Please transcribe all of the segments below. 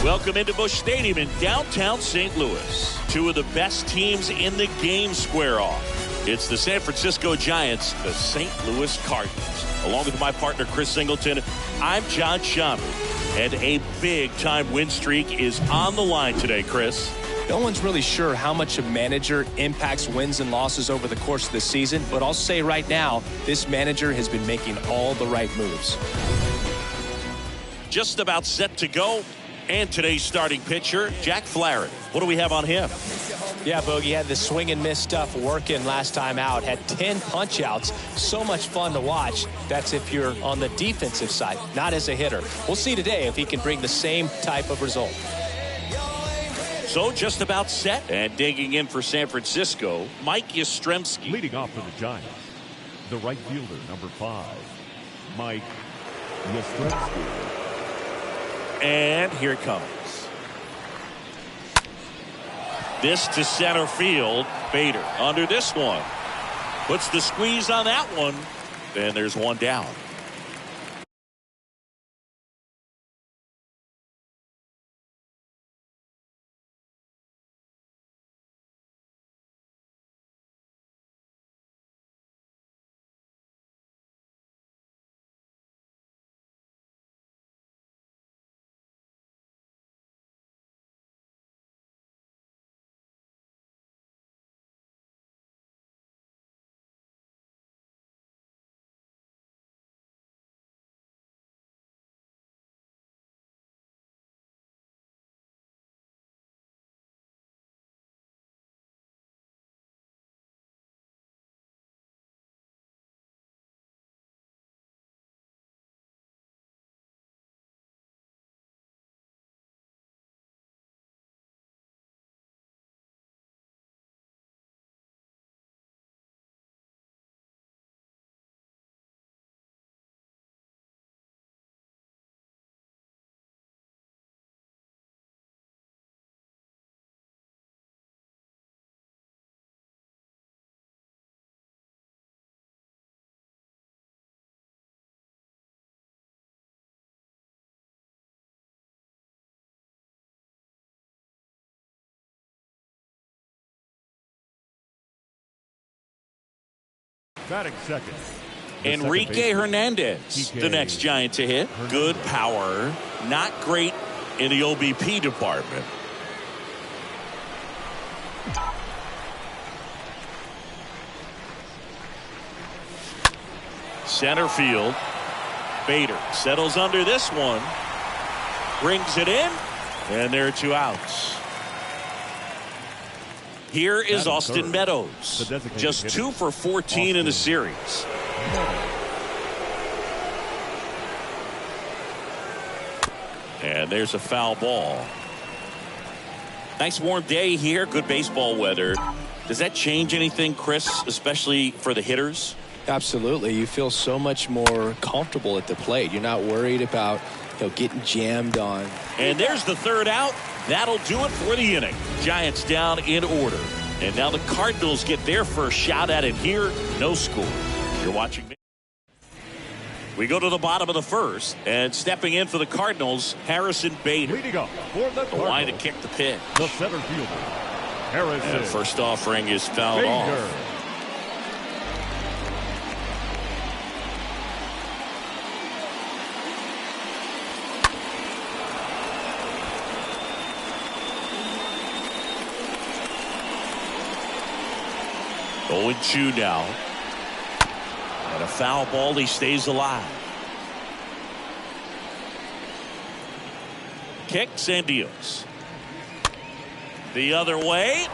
Welcome into Busch Stadium in downtown St. Louis. Two of the best teams in the game square off. It's the San Francisco Giants, the St. Louis Cardinals. Along with my partner, Chris Singleton, I'm John Schaumburg. And a big-time win streak is on the line today, Chris. No one's really sure how much a manager impacts wins and losses over the course of the season, but I'll say right now, this manager has been making all the right moves. Just about set to go. And today's starting pitcher, Jack Flaherty. What do we have on him? Yeah, Bogey had the swing and miss stuff working last time out. Had 10 punch outs. So much fun to watch. That's if you're on the defensive side, not as a hitter. We'll see today if he can bring the same type of result. So just about set. And digging in for San Francisco, Mike Yastrzemski. Leading off for the Giants, the right fielder, number 5, Mike Yastrzemski. And here it comes. This to center field. Bader under this one. Puts the squeeze on that one. And there's one down. Batting second, Enrique Hernandez, the next Giant to hit. Good power, not great in the OBP department. Center field. Bader settles under this one. Brings it in. And there are 2 outs. Here is Austin Meadows. Just 2 for 14 in the series. And there's a foul ball. Nice warm day here. Good baseball weather. Does that change anything, Chris, especially for the hitters? Absolutely. You feel so much more comfortable at the plate. You're not worried about getting jammed on. And there's the 3rd out. That'll do it for the inning. Giants down in order. And now the Cardinals get their first shot at it here. No score. You're watching me. We go to the bottom of the 1st. And stepping in for the Cardinals, Harrison Bader. Leading up for the The line to kick the pitch. The center fielder, Harrison. And first offering is fouled off. 0-2 now. And a foul ball. He stays alive. Kicks and deals. The other way.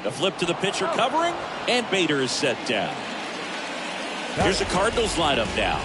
The flip to the pitcher covering. And Bader is set down. Here's the Cardinals lineup now.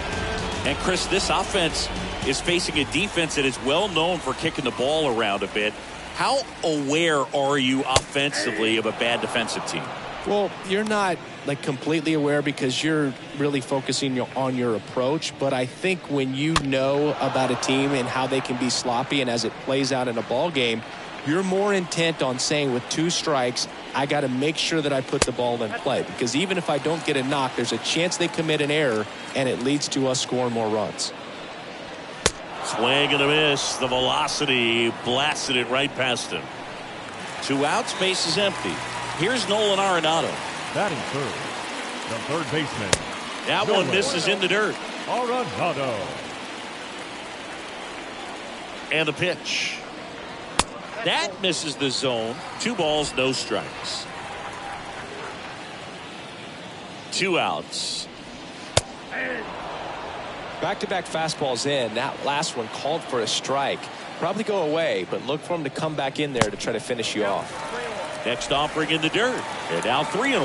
And Chris, this offense is facing a defense that is well known for kicking the ball around a bit. How aware are you offensively of a bad defensive team? Well, you're not like completely aware because you're really focusing on your approach. But I think when you know about a team and how they can be sloppy and as it plays out in a ball game, you're more intent on saying with 2 strikes, I got to make sure that I put the ball in play. Because even if I don't get a knock, there's a chance they commit an error and it leads to us scoring more runs. Swing and a miss. The velocity blasted it right past him. 2 outs, base is empty. Here's Nolan Arenado. Batting third, the third baseman. That one misses in the dirt. Arenado. And the pitch. That misses the zone. 2 balls, no strikes. 2 outs. Back-to-back fastballs in. That last one called for a strike. Probably go away, but look for him to come back in there to try to finish you off. Next offering in the dirt. And now 3-1.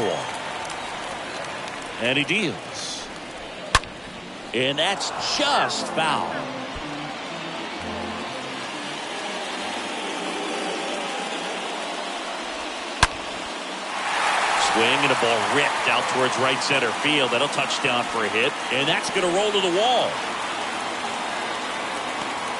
And he deals. And that's just foul. Swing and a ball ripped out towards right center field. That'll touch down for a hit. And that's going to roll to the wall.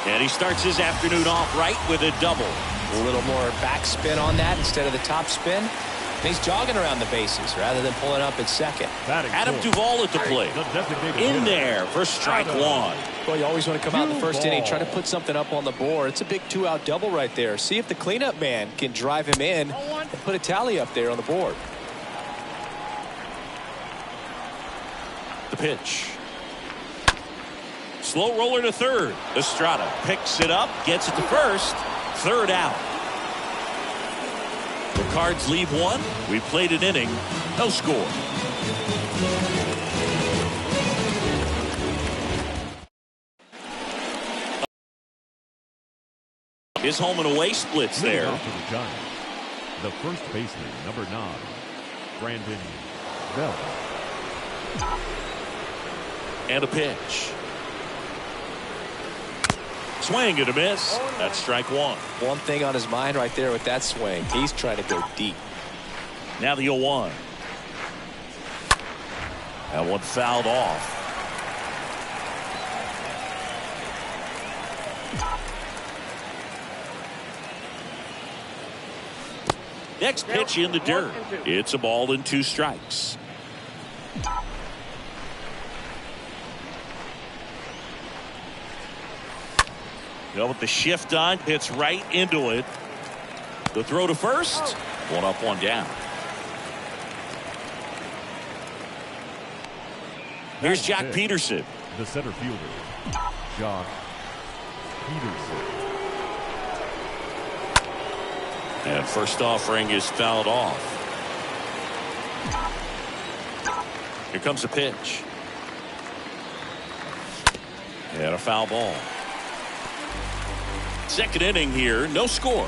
And he starts his afternoon off right with a double. A little more backspin on that instead of the top spin. And he's jogging around the bases rather than pulling up at second. Adam Duvall at the plate. In there for strike 1. Well, you always want to come out in the first inning, try to put something up on the board. It's a big 2-out double right there. See if the cleanup man can drive him in and put a tally up there on the board. The pitch. Slow roller to third. Estrada picks it up, gets it to first. 3rd out. The Cards leave 1. We played an inning. No score. His home and away splits there. The first baseman, number 9, Brandon Bell. And a pitch. Swing and a miss. That's strike 1. One thing on his mind right there with that swing. He's trying to go deep. Now the 0-1. That one fouled off. Next pitch in the dirt. It's a ball and 2 strikes. With the shift on, hits right into it. The throw to first. 1 up, 1 down. Here's Jock Peterson. The center fielder, Jock Peterson. And first offering is fouled off. Here comes the pitch. And a foul ball. Second inning here, no score.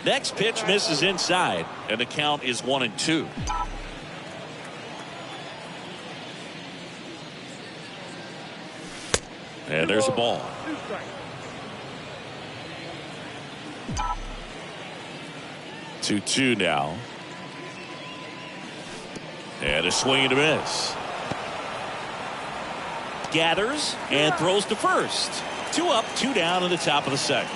Next pitch misses inside, and the count is 1-2. And there's a ball. Two 2 now. And a swing and a miss. Gathers and throws to first. 2 up, 2 down in the top of the second.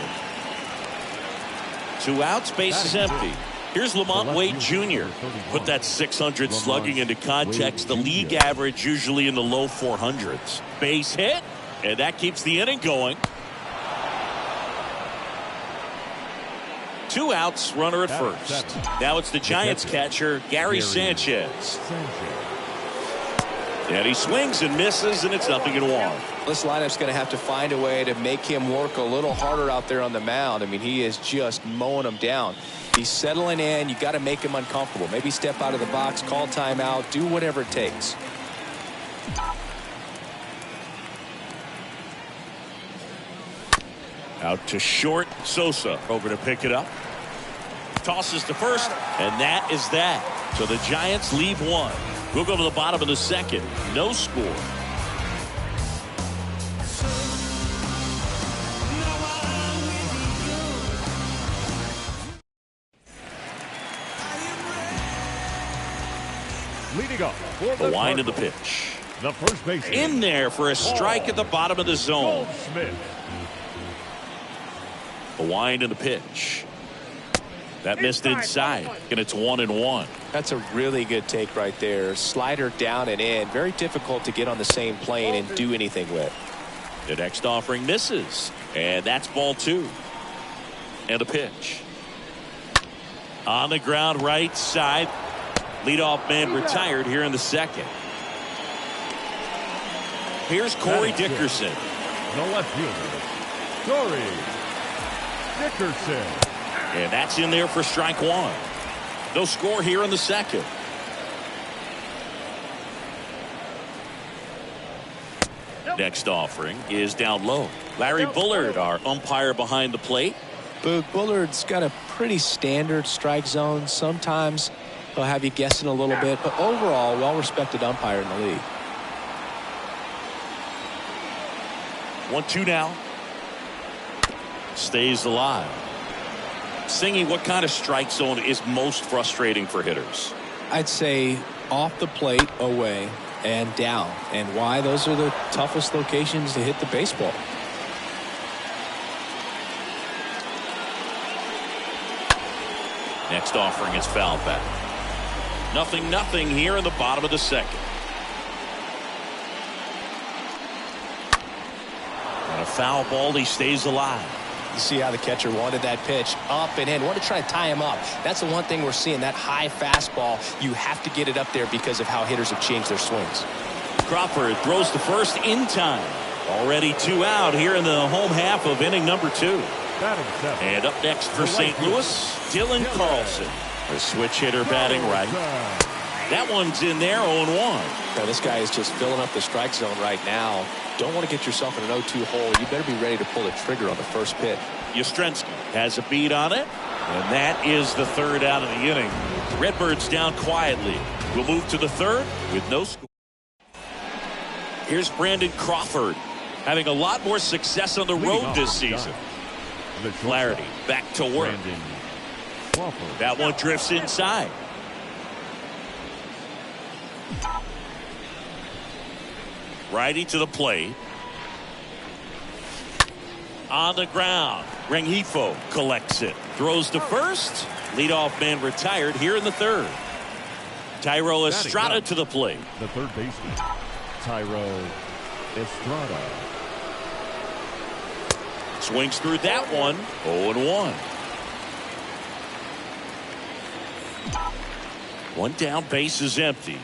2 outs, base is empty. Here's Lamont Wade Jr. Put that 600 slugging into context. The league average usually in the low 400s. Base hit, and that keeps the inning going. 2 outs, runner at first. Now it's the Giants catcher, Gary Sanchez. And he swings and misses, and it's 0-1. This lineup's going to have to find a way to make him work a little harder out there on the mound. I mean, he is just mowing them down. He's settling in. You got to make him uncomfortable. Maybe step out of the box, call timeout, do whatever it takes. Out to short. Sosa over to pick it up. Tosses to first, and that is that. So the Giants leave one. We'll go to the bottom of the second. No score. Leading up for The wind of the pitch. The first baseman. In there for a strike at the bottom of the zone. Smith. The wind of the pitch. That missed inside, and it's 1-1. That's a really good take right there. Slider down and in. Very difficult to get on the same plane and do anything with. The next offering misses, and that's ball 2. And a pitch. On the ground right side. Leadoff man retired here in the second. Here's Corey Dickerson. The left fielder, Corey Dickerson. And that's in there for strike 1. No score here in the second. Next offering is down low. Larry Bullard, our umpire behind the plate. Boog, Bullard's got a pretty standard strike zone. Sometimes he'll have you guessing a little bit, but overall, well-respected umpire in the league. 1-2 now. Stays alive. Singy, what kind of strike zone is most frustrating for hitters? I'd say off the plate, away, and down. And why? Those are the toughest locations to hit the baseball. Next offering is fouled back. 0-0 here in the bottom of the second. On a foul ball, he stays alive. You see how the catcher wanted that pitch up and in. Want to try to tie him up. That's the one thing we're seeing, that high fastball. You have to get it up there because of how hitters have changed their swings. Crawford throws to first in time. Already 2 out here in the home half of inning number 2. And up next for St. Louis, Dylan Carlson. The switch hitter batting right. That one's in there, 0-1. Now this guy is just filling up the strike zone right now. Don't want to get yourself in an 0-2 hole. You better be ready to pull the trigger on the first pitch. Yastrzemski has a beat on it, and that is the 3rd out of the inning. Redbirds down quietly. We'll move to the 3rd with no score. Here's Brandon Crawford having a lot more success on the road this season. Flaherty back to work. That one drifts inside. Righty to the plate. On the ground. Rengifo collects it. Throws to first. Leadoff man retired here in the 3rd. Tyro Estrada to the plate. The third baseman, Tyro Estrada. Swings through that one. 0-1. One down, base is empty.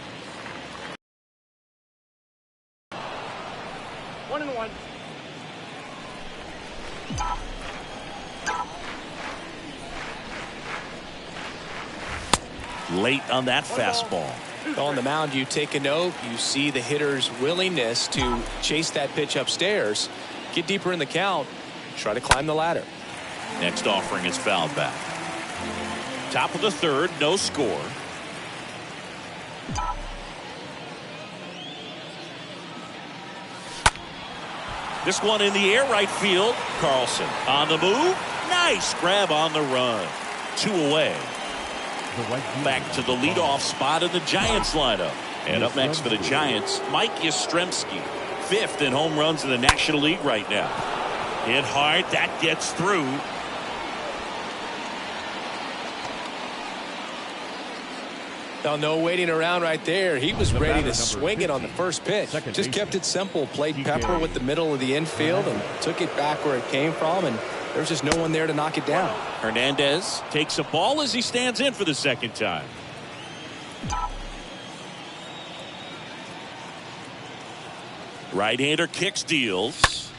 1-1. Late on that fastball. On the mound, you take a note. You see the hitter's willingness to chase that pitch upstairs, get deeper in the count, try to climb the ladder. Next offering is fouled back. Top of the 3rd, no score. This one in the air, right field. Carlson on the move. Nice grab on the run. 2 away. Back to the leadoff spot in the Giants lineup. And up next for the Giants, Mike Yastrzemski. 5th in home runs in the National League right now. Hit hard. That gets through. Now, no waiting around right there. He was ready to swing it on the first pitch. Just kept it simple. Played pepper with the middle of the infield and took it back where it came from. And there's just no one there to knock it down. Hernandez takes a ball as he stands in for the 2nd time. Right-hander kicks, deals.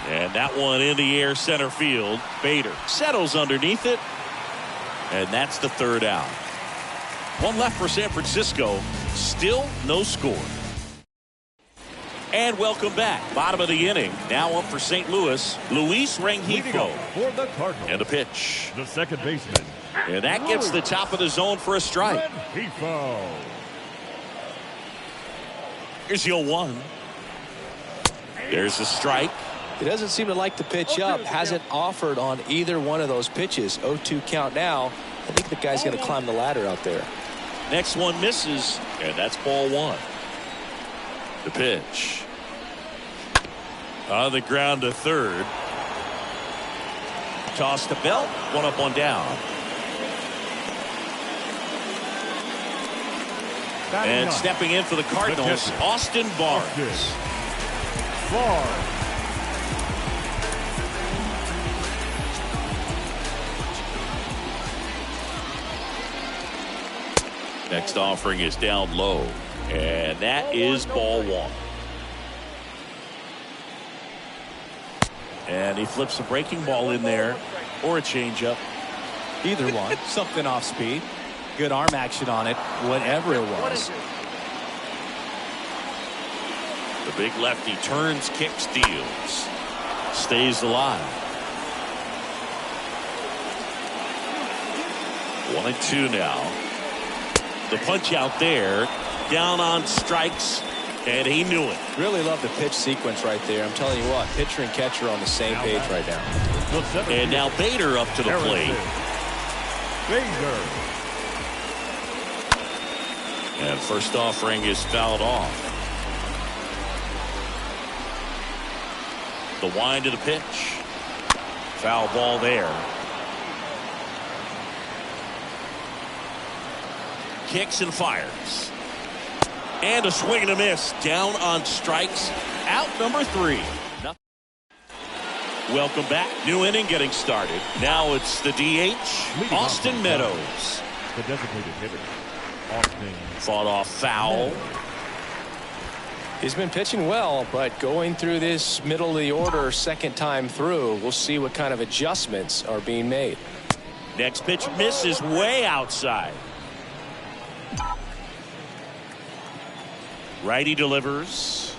And that one in the air center field. Bader settles underneath it. And that's the third out. One left for San Francisco. Still no score. And welcome back. Bottom of the inning. Now up for St. Louis. Luis Rengifo. For the Cardinals. And a pitch. The second baseman. And that gets the top of the zone for a strike. Rengifo. Here's the 0-1. There's a strike. He doesn't seem to like the pitch up. Hasn't offered on either one of those pitches. 0-2 count now. I think the guy's going to climb the ladder out there. Next one misses. And that's ball one. The pitch. On the ground to third. Toss to Belt. One up, one down. And stepping in for the Cardinals, Austin Barnes. Next offering is down low. And that is ball one. And he flips a breaking ball in there or a changeup. Either one. Something off speed. Good arm action on it. Whatever it was. The big lefty turns, kicks, deals. Stays alive. 1-2 now. The punch out there. Down on strikes. And he knew it. Really love the pitch sequence right there. I'm telling you what, pitcher and catcher on the same page right now. And now Bader up to the plate. Bader. And first offering is fouled off. The wind of the pitch. Foul ball there. Kicks and fires. And a swing and a miss. Down on strikes. Out number 3. Welcome back. New inning getting started. Now it's the DH, Austin Meadows. The designated hitter, Austin. Fought off foul. He's been pitching well, but going through this middle of the order second time through, we'll see what kind of adjustments are being made. Next pitch misses way outside. Righty delivers.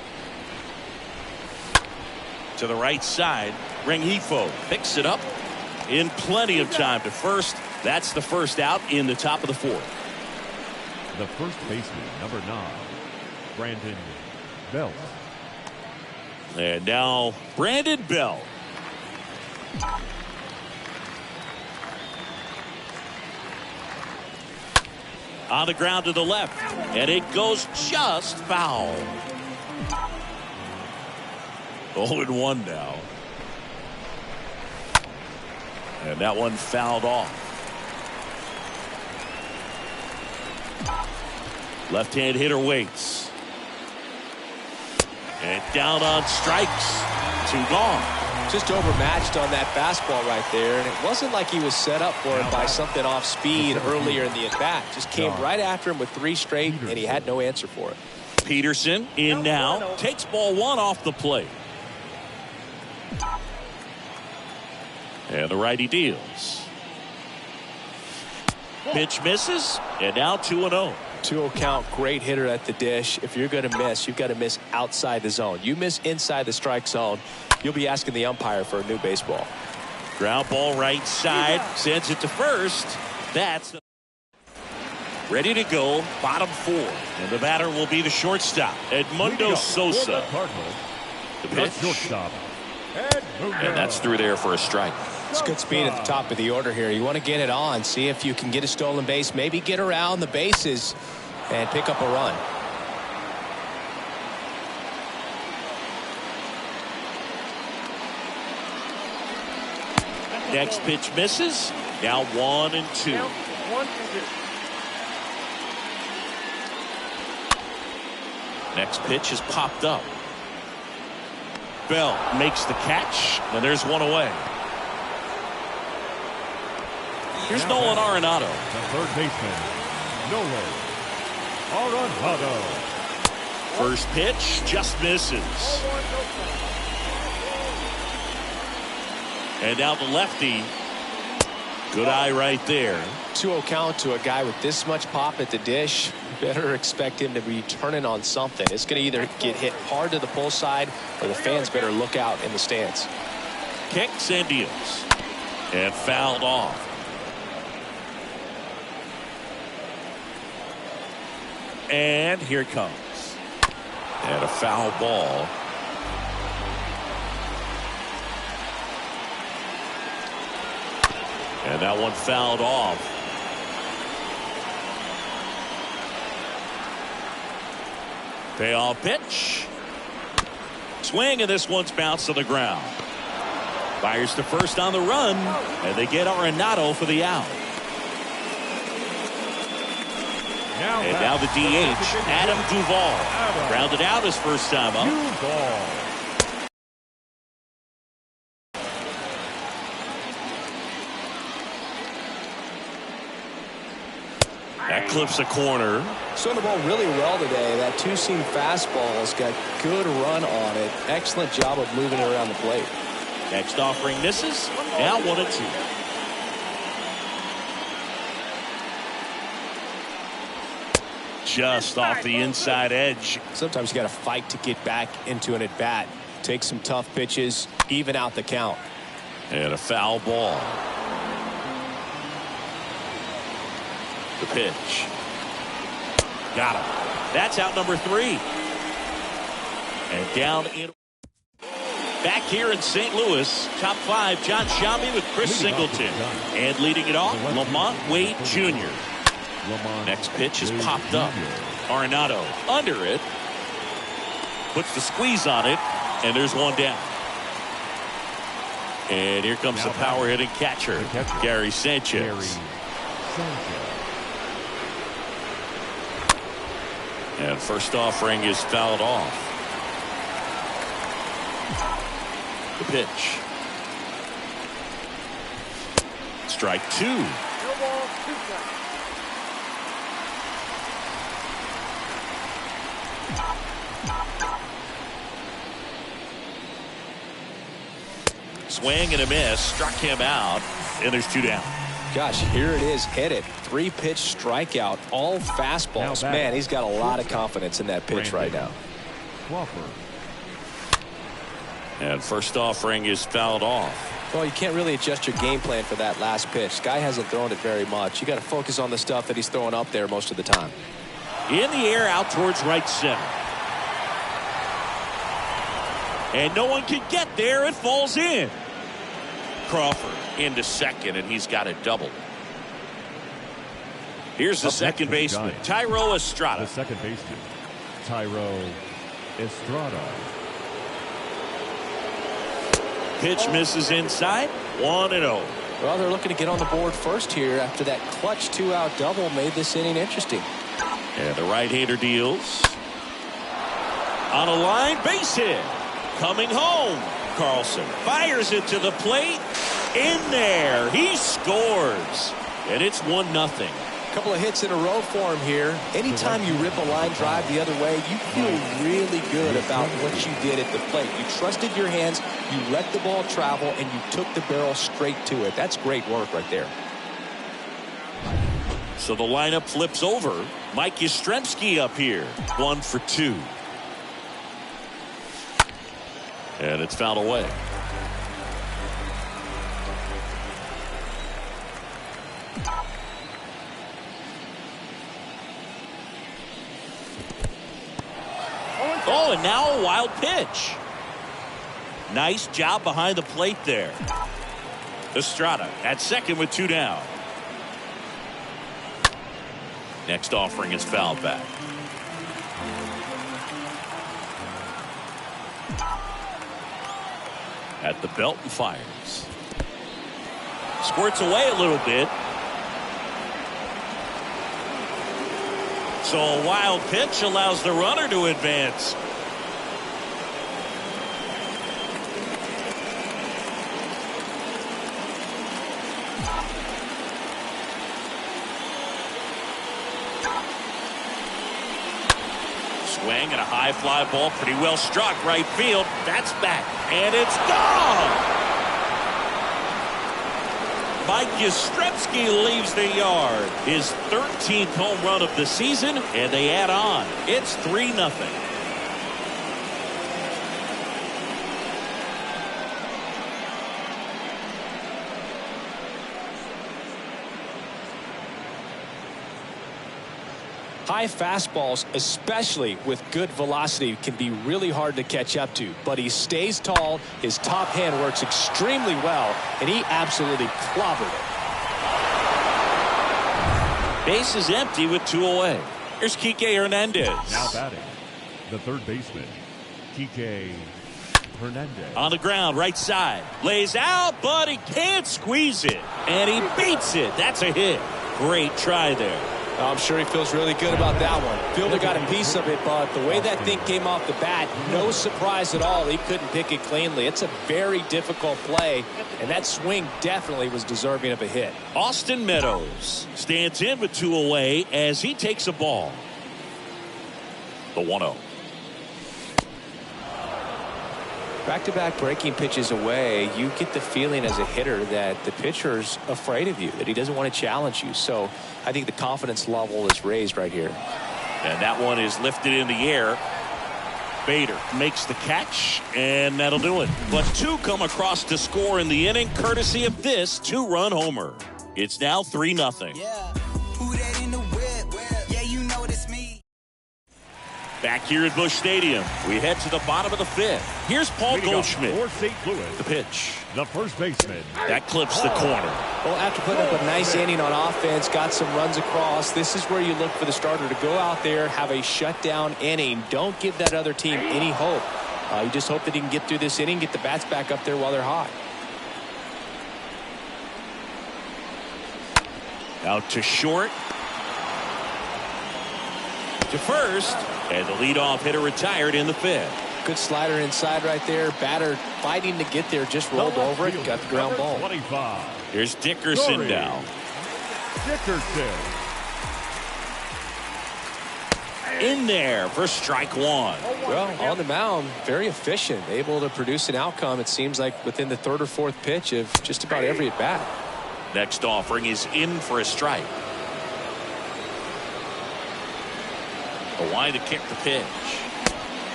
To the right side. Rengifo picks it up in plenty of time to first. That's the first out in the top of the fourth. The first baseman, number 9, Brandon Belt. And now Brandon Belt. On the ground to the left. And it goes just foul. 0-1 now. And that one fouled off. Left-hand hitter waits. And down on strikes. 2 gone. Just overmatched on that fastball right there, and it wasn't like he was set up for it by something off speed earlier in the at-bat. Just came right after him with 3 straight, and he had no answer for it. Peterson in now. Takes ball 1 off the plate. And the righty deals. Pitch misses, and now 2-0. 2-0 count, great hitter at the dish. If you're going to miss, you've got to miss outside the zone. You miss inside the strike zone, you'll be asking the umpire for a new baseball. Ground ball right side, sends it to first. That's ready to go, bottom 4. And the batter will be the shortstop, Edmundo Sosa. The pitch. Shortstop. And that's through there for a strike. It's good speed at the top of the order here. You want to get it on, see if you can get a stolen base, maybe get around the bases and pick up a run. Next pitch misses. Now 1-2. Next pitch is popped up. Bell makes the catch, and there's one away. Here's Nolan Arenado. The third baseman, Nolan Arenado. First pitch just misses. And now the lefty. Good eye right there. 2-0 count to a guy with this much pop at the dish. Better expect him to be turning on something. It's going to either get hit hard to the pull side or the fans better look out in the stands. Kicks and deals. And fouled off. And here it comes. And a foul ball. And that one fouled off. Payoff pitch. Swing, and this one's bounced to the ground. Fires to first on the run, and they get Arenado for the out. And now the DH, Adam Duvall. Grounded out his first time up. That clips a corner. Swung the ball really well today. That two-seam fastball's got good run on it. Excellent job of moving it around the plate. Next offering misses. Now 1-2. Just off the inside edge. Sometimes you got to fight to get back into an at-bat. Take some tough pitches, even out the count. And a foul ball. The pitch. Got him. That's out number 3. And down in. Back here in St. Louis, top 5, John Sciambi with Chris Singleton. And leading it off, Lamont Wade Jr. Next pitch is popped up. Arenado under it. Puts the squeeze on it. And there's one down. And here comes the power hitting catcher, Gary Sanchez. And first offering is fouled off. The pitch. Strike 2. Swing and a miss. Struck him out. And there's 2 down. Gosh, here it is, hit it. 3-pitch strikeout, all fastballs. Man, he's got a lot of confidence in that pitch right now. And first offering is fouled off. Well, you can't really adjust your game plan for that last pitch. Guy hasn't thrown it very much. You got to focus on the stuff that he's throwing up there most of the time. In the air, out towards right center. And no one can get there. It falls in. Crawford into second, and he's got a double. Here's the second baseman, Thairo Estrada. The second baseman, Thairo Estrada. Pitch misses inside. 1-0. Well, they're looking to get on the board first here after that clutch 2-out double made this inning interesting. And the right-hander deals. On a line, base hit. Coming home. Carlson fires it to the plate. In there. He scores. And it's 1-0. A couple of hits in a row for him here. Anytime you rip a line drive the other way, you feel really good about what you did at the plate. You trusted your hands, you let the ball travel, and you took the barrel straight to it. That's great work right there. So the lineup flips over. Mike Yastrzemski up here. 1 for 2. And it's fouled away. Oh, and now a wild pitch. Nice job behind the plate there. Estrada at second with 2 down. Next offering is fouled back. At the belt and fires. Squirts away a little bit. So a wild pitch allows the runner to advance. swing and a high fly ball, pretty well struck right field. That's back, and it's gone. Mike Yastrzemski leaves the yard. His 13th home run of the season, and they add on. It's 3-0. High fastballs, especially with good velocity, can be really hard to catch up to. But he stays tall, his top hand works extremely well, and he absolutely clobbered it. Base is empty with 2 away. Here's Kike Hernandez. Now batting, the third baseman, Kike Hernandez. On the ground, right side. Lays out, but he can't squeeze it. And he beats it. That's a hit. Great try there. I'm sure he feels really good about that one. Fielder got a piece of it, but the way that thing came off the bat, no surprise at all. He couldn't pick it cleanly. It's a very difficult play, and that swing definitely was deserving of a hit. Austin Meadows stands in with 2 away as he takes a ball. The 1-0. Back-to-back breaking pitches away, you get the feeling as a hitter that the pitcher's afraid of you, that he doesn't want to challenge you. So I think the confidence level is raised right here. And that one is lifted in the air. Bader makes the catch, and that'll do it. But 2 come across to score in the inning, courtesy of this 2-run homer. It's now 3-0. Yeah. Who that in the whip? Yeah, you know it's me. Back here at Busch Stadium, we head to the bottom of the 5th. Here's Paul Goldschmidt. For St. Louis, The pitch. the first baseman. That clips the corner. Well, after putting up a nice inning on offense, got some runs across, this is where you look for the starter to go out there, have a shutdown inning. Don't give that other team any hope. You just hope that he can get through this inning, get the bats back up there while they're hot. Out to short. To first. And the leadoff hitter retired in the 5th. Good slider inside right there. Batter fighting to get there, just rolled over it, got the ground ball. 25. Here's Dickerson Dory. down. Dickerson. In there for strike 1. Well, on the mound, very efficient, able to produce an outcome, it seems like, within the 3rd or 4th pitch of just about every at bat. Next offering is in for a strike. A line to kick the pitch.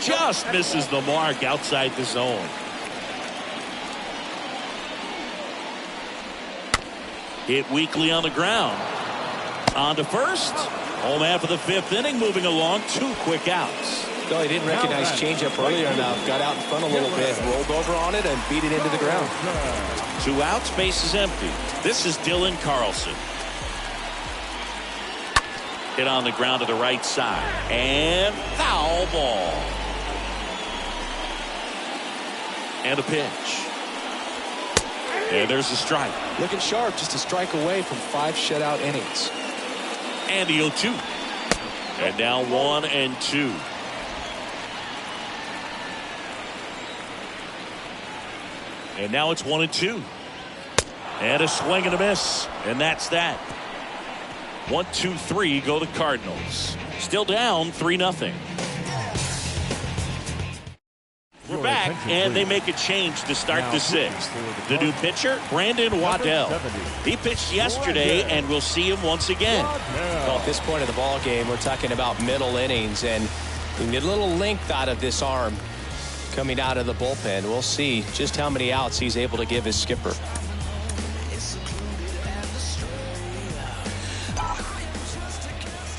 Just misses the mark outside the zone. Hit weakly on the ground. On to first. Home half of the 5th inning, moving along. 2 quick outs. No, he didn't recognize changeup earlier enough. Got out in front a little bit, rolled over on it, and beat it into the ground. 2 outs, base is empty. This is Dylan Carlson. Hit on the ground to the right side. And foul ball. And a pitch. And there's a strike. Looking sharp, just a strike away from 5 shutout innings. And the 0-2. And now 1-2. And now it's 1-2. And a swing and a miss. And that's that. 1, 2, 3 go the Cardinals. Still down 3-0. We're back, and they make a change to start the 6th. The new pitcher, Brandon Waddell. He pitched yesterday, and we'll see him once again. Well, at this point of the ball game, we're talking about middle innings, and we get a little length out of this arm coming out of the bullpen. We'll see just how many outs he's able to give his skipper.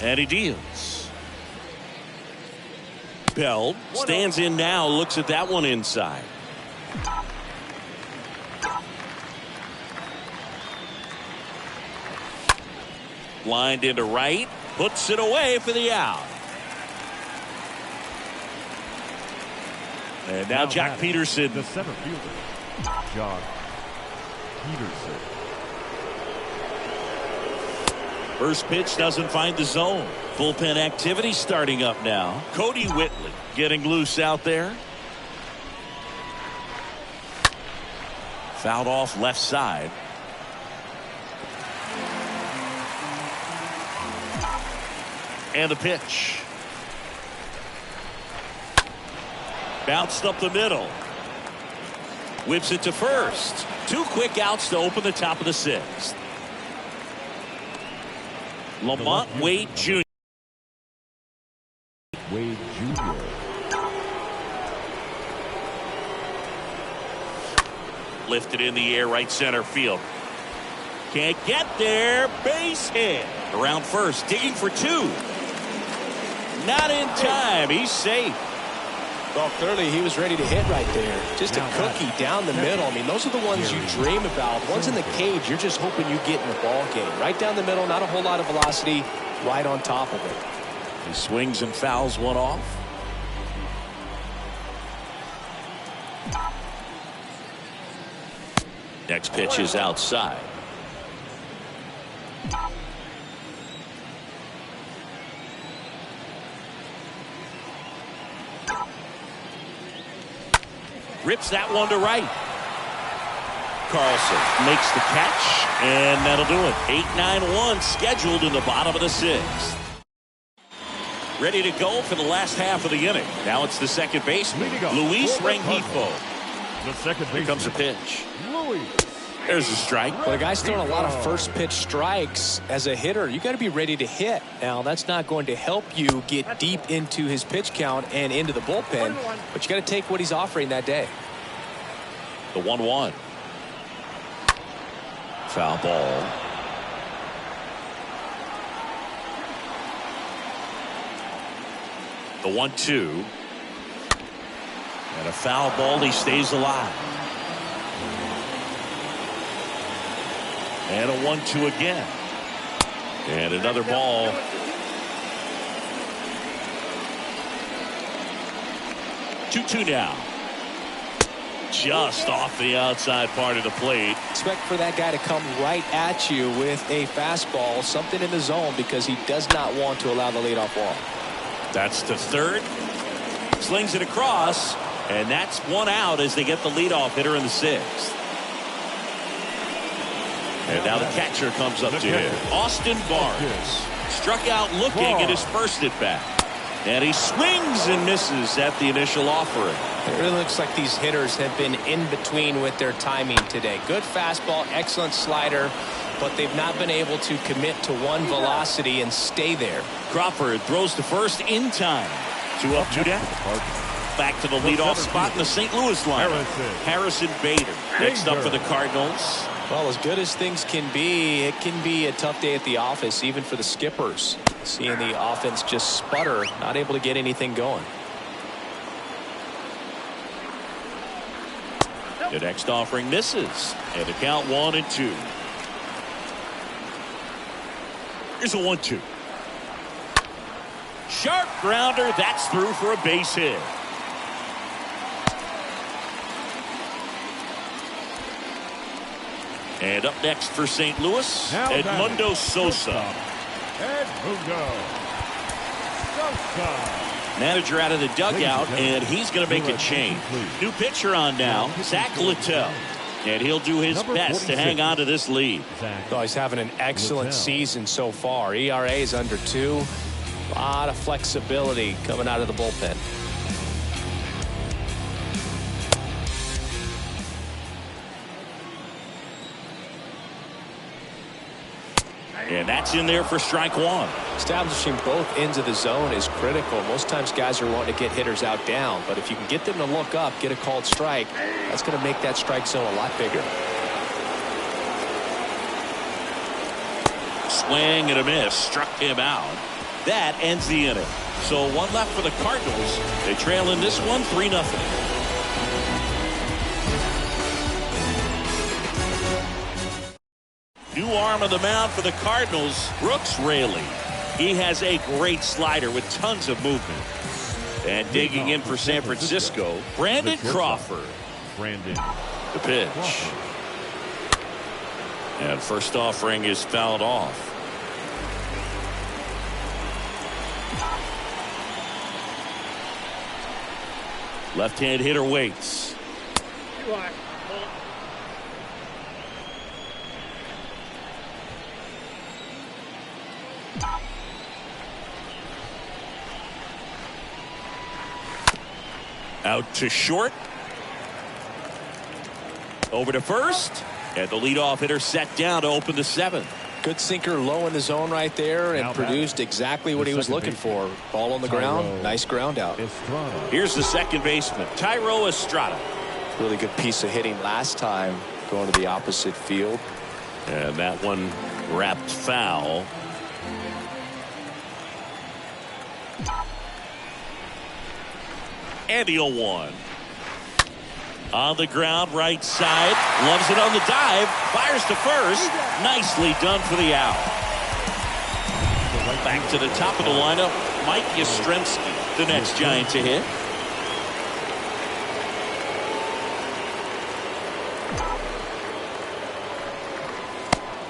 And he deals. Bell stands in now, looks at that one inside. Lined into right, puts it away for the out. And now Jock Peterson. The center fielder, Jock Peterson. First pitch doesn't find the zone. Bullpen activity starting up now. Cody Whitley getting loose out there. Fouled off left side. And a pitch. Bounced up the middle. Whips it to first. 2 quick outs to open the top of the 6th. Lamont Wade Jr. Wade Jr. Lifted in the air, right center field. Can't get there. Base hit. Around first, digging for 2. Not in time. He's safe. Well, clearly he was ready to hit right there. Just a cookie down the middle. I mean, those are the ones you dream about. Ones in the cage, you're just hoping you get in the ball game. Right down the middle, not a whole lot of velocity, right on top of it. He swings and fouls one off. Next pitch is outside. Rips that one to right. Carlson makes the catch, and that'll do it. 8-9-1 scheduled in the bottom of the 6th. Ready to go for the last half of the inning. Now it's the second baseman, Luis Rengifo. The second baseman. Here comes a pitch. There's a strike. When a guy's throwing a lot of first pitch strikes as a hitter, you got to be ready to hit. Now, that's not going to help you get deep into his pitch count and into the bullpen, but you got to take what he's offering that day. The 1-1. Foul ball. The 1-2. And a foul ball. He stays alive. And a 1-2 again. And another ball. Two now. Just off the outside part of the plate. Expect for that guy to come right at you with a fastball, something in the zone, because he does not want to allow the leadoff walk. That's to third. Slings it across, and that's 1 out as they get the leadoff hitter in the 6th. And now the catcher comes up to him. Austin Barnes struck out looking at his first at bat. And he swings and misses at the initial offering. It really looks like these hitters have been in between with their timing today. Good fastball, excellent slider, but they've not been able to commit to one velocity and stay there. Crawford throws to first in time. 2 up, 2 down. Back to the leadoff spot in the St. Louis lineup. Harrison Bader next up for the Cardinals. Well, as good as things can be, it can be a tough day at the office, even for the skippers. Seeing the offense just sputter, not able to get anything going. The next offering misses. And the count 1-2. Here's a 1-2. Sharp grounder. That's through for a base hit. And up next for St. Louis, Edmundo Sosa. Edmundo Sosa. Manager out of the dugout, and he's going to make a change. New pitcher on now, Zach Littell. And he'll do his best to hang on to this lead. Oh, he's having an excellent season so far. ERA is under 2. A lot of flexibility coming out of the bullpen. And that's in there for strike 1. Establishing both ends of the zone is critical. Most times guys are wanting to get hitters out down, but if you can get them to look up, get a called strike, that's going to make that strike zone a lot bigger. Swing and a miss. Struck him out. That ends the inning. So 1 left for the Cardinals. They trail in this one 3-0. New arm of the mound for the Cardinals, Brooks Raley. He has a great slider with tons of movement. And digging in for San Francisco, Brandon Crawford. The pitch. And first offering is fouled off. Left-hand hitter waits. Out to short. Over to first. And the leadoff hitter set down to open the 7th. Good sinker low in the zone right there and produced exactly what he was looking for. Ball on the ground. Nice ground out. Here's the second baseman, Thairo Estrada. Really good piece of hitting last time going to the opposite field. And that one wrapped foul. And the 0-1. On the ground, right side. Loves it on the dive. Fires to first. Nicely done for the out. Back to the top of the lineup, Mike Yastrzemski, the next Giant to hit.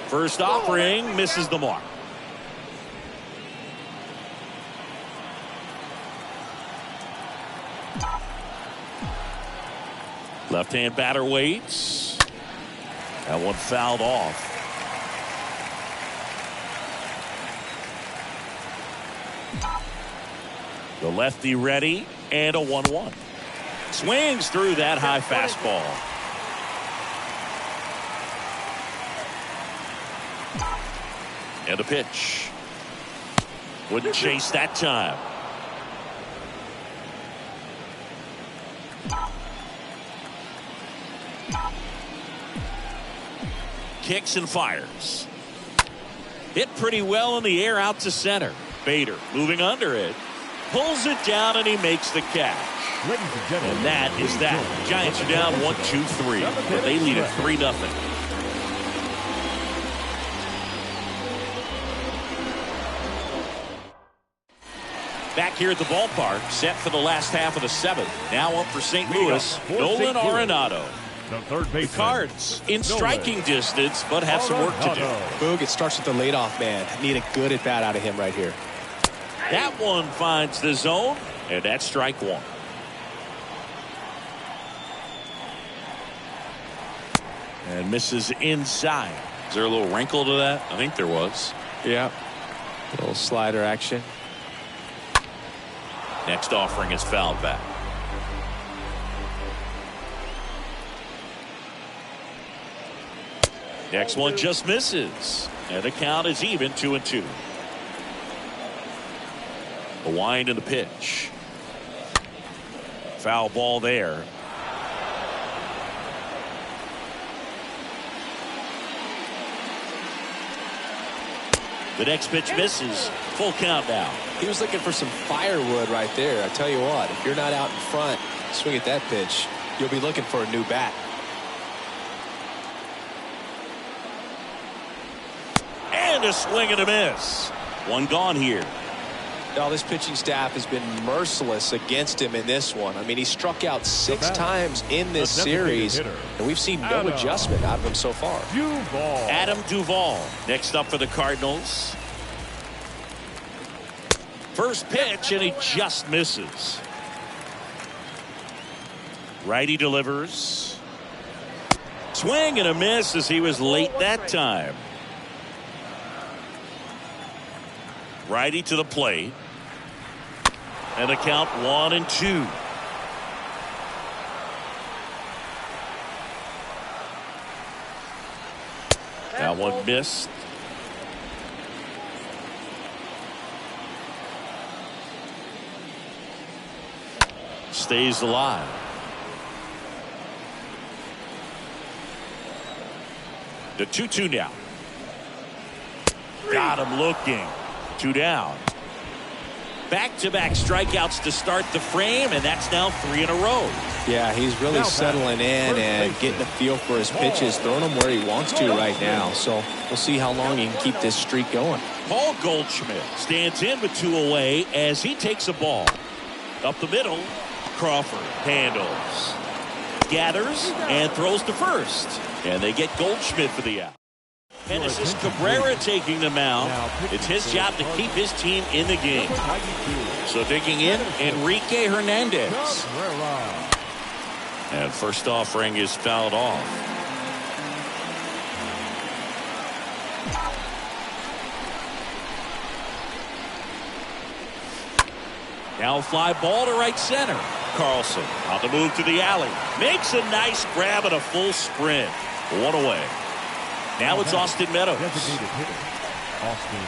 First offering misses the mark. Left-hand batter waits. That one fouled off. The lefty ready, and a 1-1. Swings through that high fastball. And a pitch. Wouldn't chase that time. Kicks and fires. Hit pretty well in the air out to center. Bader moving under it. Pulls it down and he makes the catch. And that is that. Giants are down 1-2-3. But they lead it 3-0. Back here at the ballpark, set for the last half of the 7th. Now up for St. Louis, Nolan Arenado. The Cards in striking distance, but have some work to do. Boog, it starts with the leadoff man. Need a good at bat out of him right here. That one finds the zone, and that's strike 1. And misses inside. Is there a little wrinkle to that? I think there was. Yeah. A little slider action. Next offering is fouled back. Next one just misses. And the count is even 2-2. The wind and the pitch. Foul ball there. The next pitch misses. Full count now. He was looking for some firewood right there. I tell you what, if you're not out in front, swing at that pitch, you'll be looking for a new bat. And a swing and a miss. One gone here. Now, this pitching staff has been merciless against him in this one. I mean, he struck out 6 times in this series, and we've seen no adjustment out of him so far. Adam Duvall next up for the Cardinals. First pitch, and he just misses. Righty delivers. Swing and a miss as he was late that time. Righty to the plate. And the count 1-2. That one missed. Stays alive. The 2-2 now. Got him looking. 2 down. Back-to-back strikeouts to start the frame, and that's now 3 in a row. Yeah, he's really settling in and getting a feel for his pitches, throwing them where he wants to right now. So we'll see how long he can keep this streak going. Paul Goldschmidt stands in with 2 away as he takes a ball. Up the middle, Crawford handles. Gathers and throws to first. And they get Goldschmidt for the out. Genesis Cabrera taking the mound. It's his job to keep his team in the game. So digging in, Enrique Hernandez. And first offering is fouled off. Now fly ball to right center. Carlson on the move to the alley. Makes a nice grab and a full sprint. One away. Now it's Austin Meadows. Designated hitter, Austin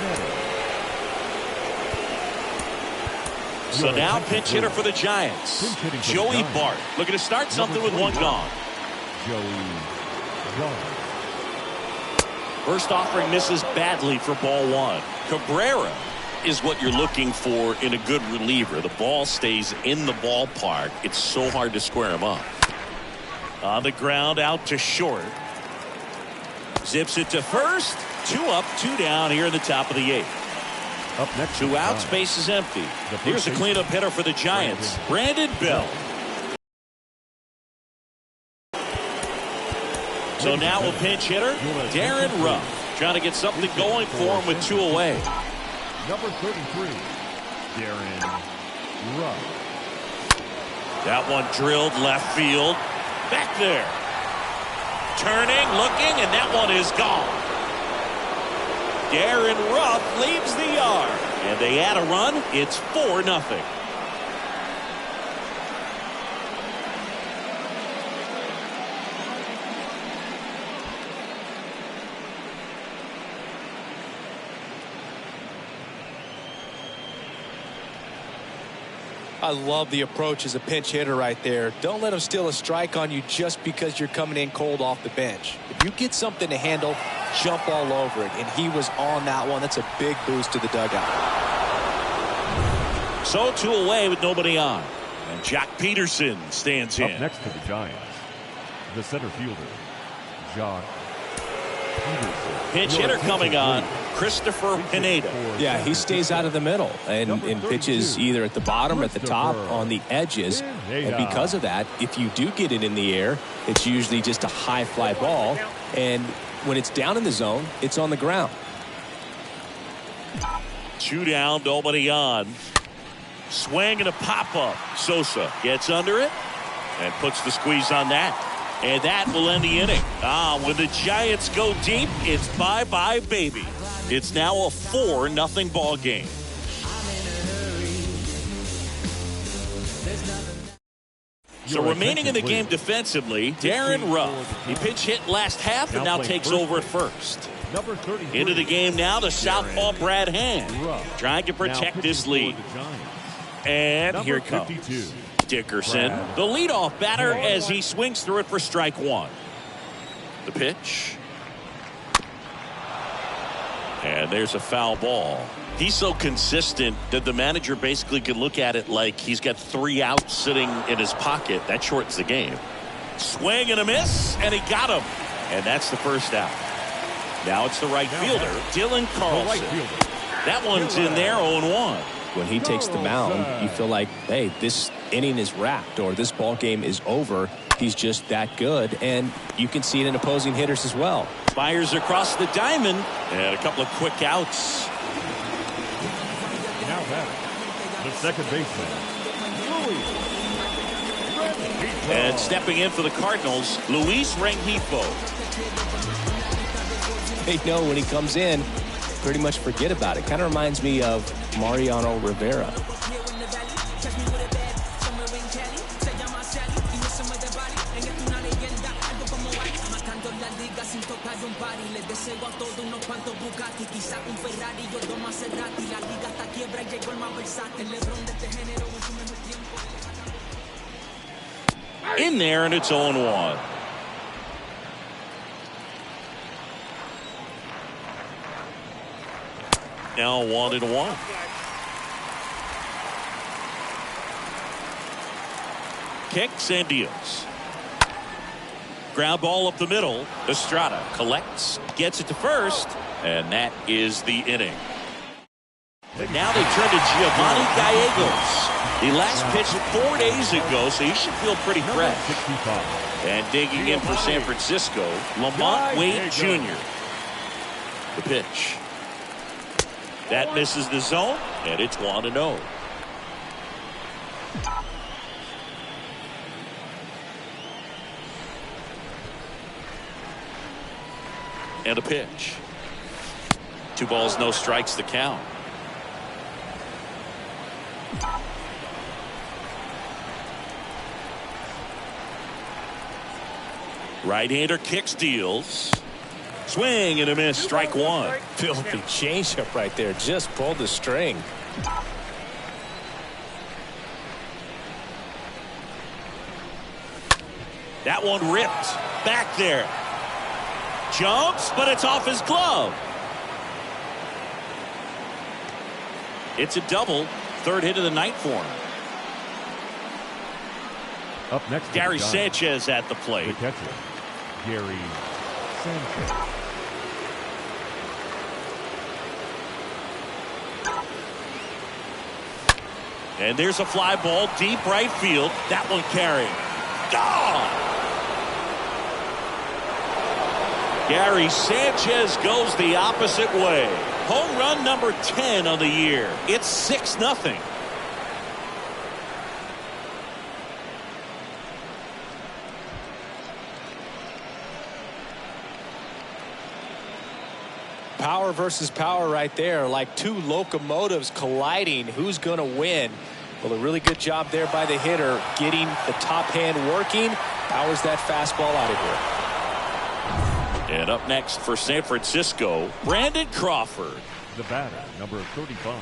Meadows. So now pinch hitter for the Giants. Joey Bart looking to start something with one gone. Joey Bart. First offering misses badly for ball one. Cabrera is what you're looking for in a good reliever. The ball stays in the ballpark. It's so hard to square him up. On the ground, out to short. Zips it to first. 2 up, 2 down here in the top of the 8th. Up next, 2 outs, base is empty. Here's a cleanup hitter for the Giants, Brandon Bell. So now a pinch hitter, Darren Ruff, trying to get something going for him with 2 away. Number 33, Darren Ruff. That one drilled left field. Back there. Turning, looking, and that one is gone. Darren Ruff leaves the yard. And they add a run. It's 4-0. I love the approach as a pinch hitter right there. Don't let him steal a strike on you just because you're coming in cold off the bench. If you get something to handle, jump all over it. And he was on that one. That's a big boost to the dugout. So 2 away with nobody on. And Jock Peterson stands in. Up next to the Giants, the center fielder, Jock Peterson. Pinch hitter coming on, Christopher Pineda. Yeah, he stays out of the middle and pitches either at the bottom or at the top on the edges. And because of that, if you do get it in the air, it's usually just a high fly ball. And when it's down in the zone, it's on the ground. 2 down, nobody on. Swing and a pop-up. Sosa gets under it and puts the squeeze on that. And that will end the inning. When the Giants go deep, it's bye-bye, baby. It's now a 4-0 ball game. So remaining in the game defensively, Darren Ruff. He pinch hit last half and now takes over at first. Into the game now, the southpaw Brad Hand. Trying to protect this lead. And here it comes. Dickerson, the leadoff batter, as he swings through it for strike 1. The pitch. And there's a foul ball. He's so consistent that the manager basically can look at it like he's got 3 outs sitting in his pocket. That shortens the game. Swing and a miss, and he got him. And that's the first out. Now it's the right fielder, Dylan Carlson. That one's in there, 0-1. When he takes the mound, you feel like, hey, this inning is wrapped or this ball game is over. He's just that good, and you can see it in opposing hitters as well. Fires across the diamond, and a couple of quick outs. Now back, the second baseman, and stepping in for the Cardinals, Luis Rengifo. They know when he comes in, pretty much forget about it. Kind of reminds me of Mariano Rivera. In there, and it's 0-1. Now 1-1. Kicks and deals. Ground ball up the middle. Estrada collects, gets it to first, and that is the inning. But now they turn to Giovanni Gallegos. He last pitched 4 days ago, so he should feel pretty fresh. And digging in for San Francisco, Lamont Wade Jr. The pitch. That misses the zone, and it's 1-0. And a pitch. 2 balls, no strikes, the count. Right-hander kicks, deals. Swing and a miss. Strike one. Filthy changeup right there. Just pulled the string. That one ripped. Back there. Jumps, but it's off his glove. It's a double. Third hit of the night for him. Up next, Gary Sanchez at the plate. The catcher, Gary Sanchez. And there's a fly ball deep right field. That one carrying. Gone! Gary Sanchez goes the opposite way. Home run number 10 on the year. It's 6-0. Power versus power right there, like two locomotives colliding. Who's going to win? Well, a really good job there by the hitter, getting the top hand working. Powers that fastball out of here. And up next for San Francisco, Brandon Crawford. The batter, number 35,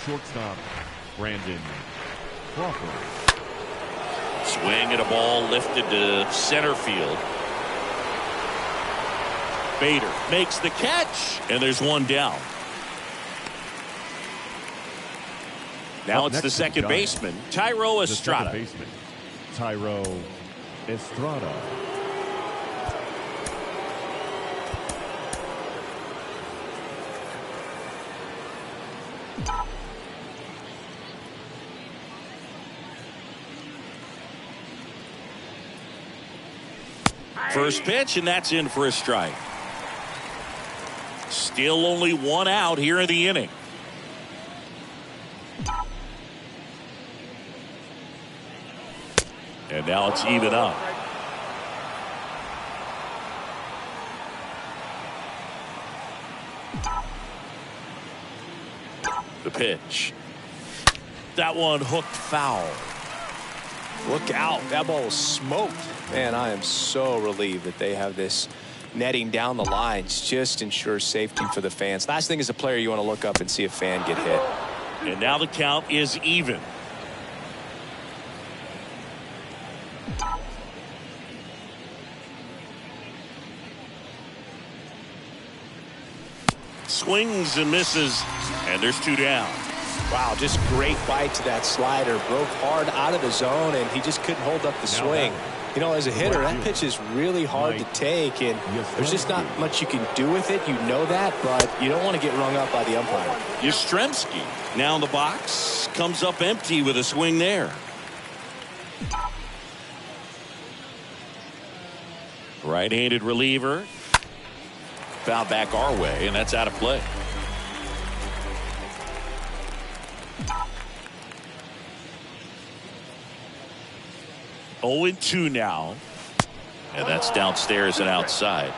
shortstop, Brandon Crawford. Swing at a ball lifted to center field. Bader makes the catch, and there's one down. Now it's the second baseman, Tyro Estrada. The second baseman, Tyro Estrada. First pitch, and that's in for a strike. Still only one out here in the inning. And now it's even up. The pitch. That one hooked foul. Look out. That ball was smoked. Man, I am so relieved that they have this netting down the lines. Just ensures safety for the fans. Last thing as a player, you want to look up and see a fan get hit. And now the count is even. Swings and misses, and there's two down. Wow, just great bite to that slider. Broke hard out of the zone, and he just couldn't hold up the swing. You know, as a hitter, that pitch is really hard to take, and there's just not much you can do with it. You know that, but you don't want to get rung up by the umpire. Yastrzemski now in the box, comes up empty with a swing there. Right-handed reliever. Foul back our way, and that's out of play. Oh, 0-2 now. And that's downstairs and outside.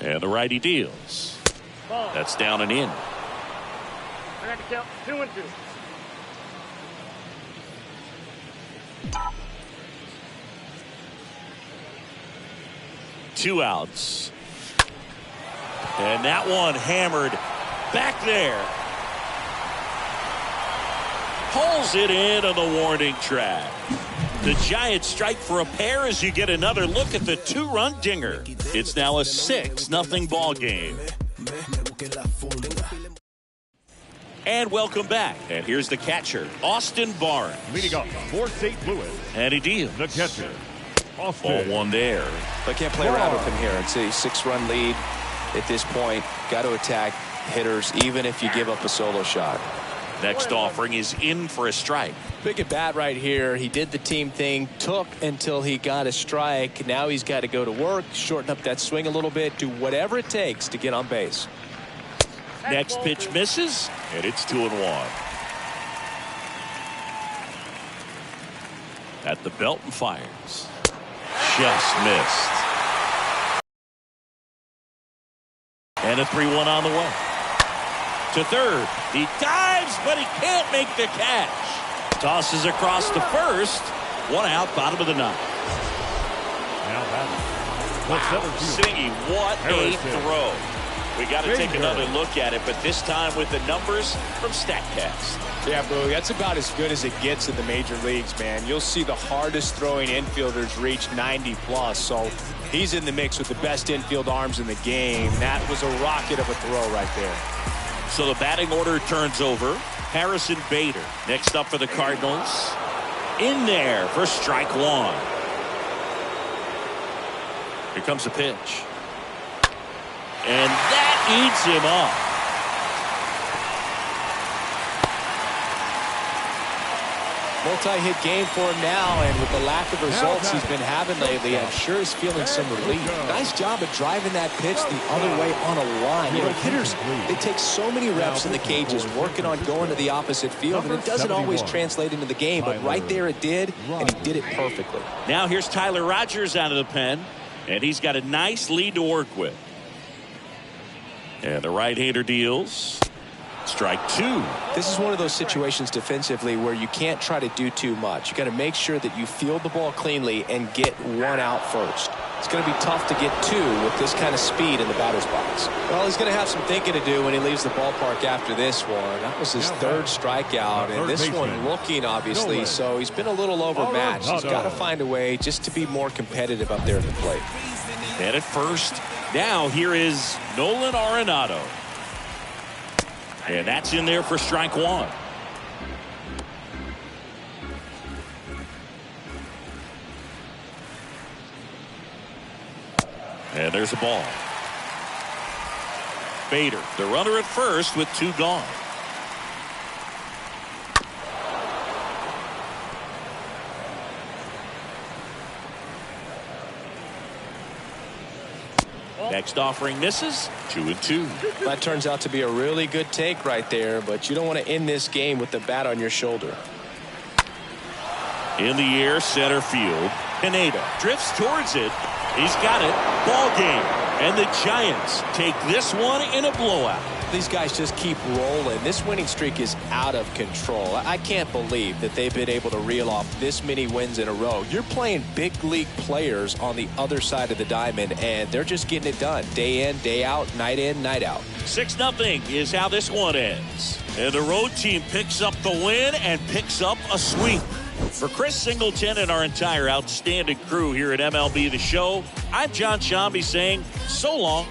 And the righty deals. That's down and in. I got to count 2-2. Two outs. And that one hammered back there. Pulls it in on the warning track. The Giants strike for a pair as you get another look at the two-run dinger. It's now a 6-0 ball game. And welcome back. And here's the catcher, Austin Barnes. Leading up for St. Louis, And he deals. the catcher, Austin. Ball one there. But can't play around with him here. It's a 6-run lead at this point. Got to attack hitters even if you give up a solo shot. Next offering is in for a strike. Big at bat right here. He did the team thing, took until he got a strike. Now he's got to go to work, shorten up that swing a little bit, do whatever it takes to get on base. Next pitch misses, and it's 2-1. At the belt and fires. Just missed. And a 3-1 on the way. to third. He dives, but he can't make the catch. Tosses across to first. One out, bottom of the ninth. Now batting. Wow, Singy, what a throw. We got to take another look at it, but this time with the numbers from StatCast. Yeah, Boo, that's about as good as it gets in the major leagues, man. You'll see the hardest throwing infielders reach 90+, so he's in the mix with the best infield arms in the game. That was a rocket of a throw right there. So the batting order turns over. Harrison Bader next up for the Cardinals. In there for strike one. Here comes the pitch. And that eats him up. Multi-hit game for him now, and with the lack of results he's been having lately, I'm sure he's feeling some relief. Nice job of driving that pitch the other way on a line. You know, hitters, they take so many reps in the cages working on going to the opposite field, and it doesn't always translate into the game, but right there it did, and he did it perfectly. Now here's Tyler Rogers out of the pen, and he's got a nice lead to work with. And the right-hander deals. Strike two. This is one of those situations defensively where you can't try to do too much. You got to make sure that you field the ball cleanly and get one out first. It's going to be tough to get two with this kind of speed in the batter's box. Well, he's going to have some thinking to do when he leaves the ballpark after this one. That was his third strikeout, and this one looking, obviously, so he's been a little overmatched. He's got to find a way just to be more competitive up there at the plate. And at first, now here is Nolan Arenado. And that's in there for strike one. And there's a ball. Bader, the runner at first with two gone. Next offering misses. 2-2. That turns out to be a really good take right there, but you don't want to end this game with the bat on your shoulder. In the air, center field. Pineda drifts towards it. He's got it. Ball game. And the Giants take this one in a blowout. These guys just keep rolling. This winning streak is out of control. I can't believe that they've been able to reel off this many wins in a row. You're playing big league players on the other side of the diamond, and they're just getting it done. Day in, day out, night in, night out. 6-0 is how this one ends. And the road team picks up the win and picks up a sweep. For Chris Singleton and our entire outstanding crew here at MLB The Show, I'm John Shambi saying so long.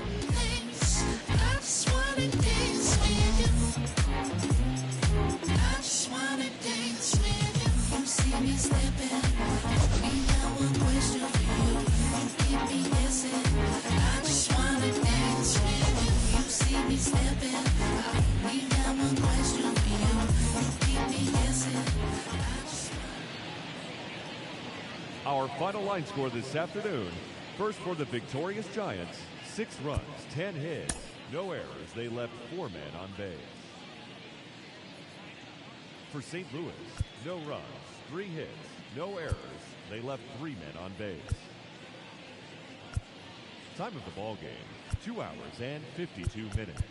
Our final line score this afternoon. First for the victorious Giants, 6 runs, 10 hits, no errors. They left 4 men on base. For St. Louis, no runs, 3 hits, no errors. They left 3 men on base. Time of the ball game, 2 hours and 52 minutes.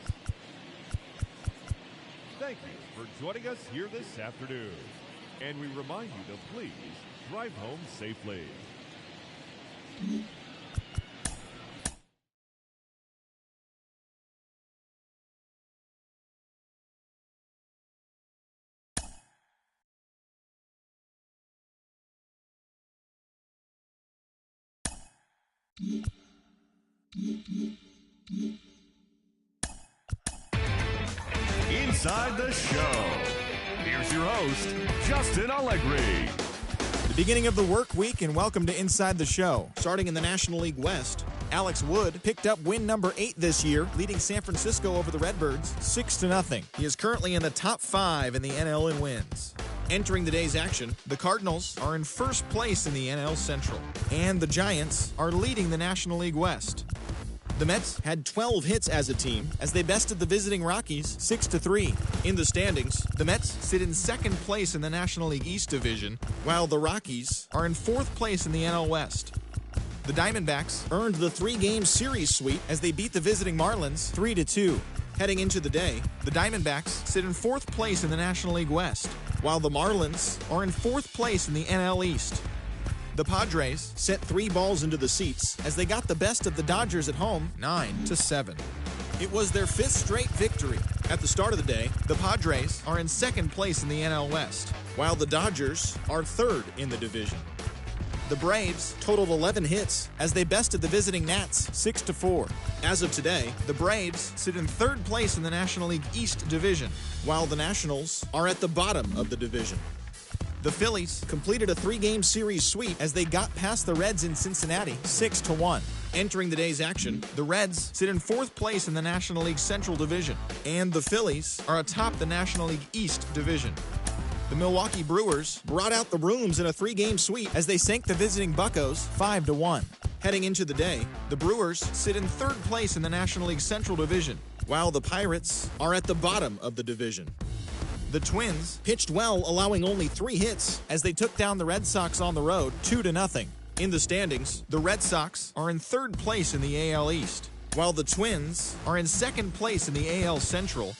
Thank you for joining us here this afternoon. And we remind you to please drive home safely. Inside the show. Here's your host, Justin Allegri. The beginning of the work week, and welcome to Inside the Show. Starting in the National League West, Alex Wood picked up win number 8 this year, leading San Francisco over the Redbirds 6-0. He is currently in the top 5 in the NL in wins. Entering the day's action, the Cardinals are in first place in the NL Central, and the Giants are leading the National League West. The Mets had 12 hits as a team as they bested the visiting Rockies 6-3. In the standings, the Mets sit in second place in the National League East Division, while the Rockies are in fourth place in the NL West. The Diamondbacks earned the 3-game series sweep as they beat the visiting Marlins 3-2. Heading into the day, the Diamondbacks sit in 4th place in the National League West, while the Marlins are in 4th place in the NL East. The Padres sent 3 balls into the seats as they got the best of the Dodgers at home, 9-7. It was their 5th straight victory. At the start of the day, the Padres are in 2nd place in the NL West, while the Dodgers are 3rd in the division. The Braves totaled 11 hits as they bested the visiting Nats 6-4. As of today, the Braves sit in 3rd place in the National League East division, while the Nationals are at the bottom of the division. The Phillies completed a 3-game series sweep as they got past the Reds in Cincinnati 6-1. Entering the day's action, the Reds sit in 4th place in the National League Central Division, and the Phillies are atop the National League East Division. The Milwaukee Brewers brought out the brooms in a 3-game sweep as they sank the visiting Buccos 5-1. Heading into the day, the Brewers sit in 3rd place in the National League Central Division, while the Pirates are at the bottom of the division. The Twins pitched well, allowing only 3 hits as they took down the Red Sox on the road 2-0. In the standings, the Red Sox are in 3rd place in the AL East, while the Twins are in 2nd place in the AL Central.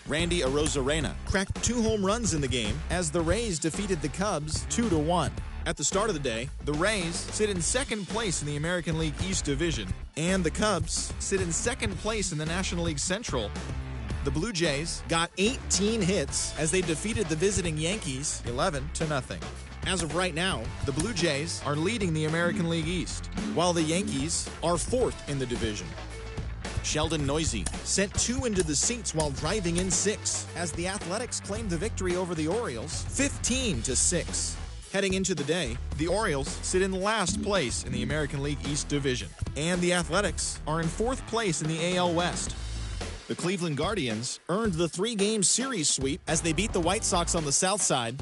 Randy Arozarena cracked 2 home runs in the game as the Rays defeated the Cubs 2-1. At the start of the day, the Rays sit in 2nd place in the American League East Division, and the Cubs sit in 2nd place in the National League Central. The Blue Jays got 18 hits as they defeated the visiting Yankees 11-0. As of right now, the Blue Jays are leading the American League East, while the Yankees are 4th in the division. Sheldon Noisy sent 2 into the seats while driving in 6 as the Athletics claimed the victory over the Orioles 15-6. Heading into the day, the Orioles sit in last place in the American League East Division, and the Athletics are in 4th place in the AL West. The Cleveland Guardians earned the 3-game series sweep as they beat the White Sox on the south side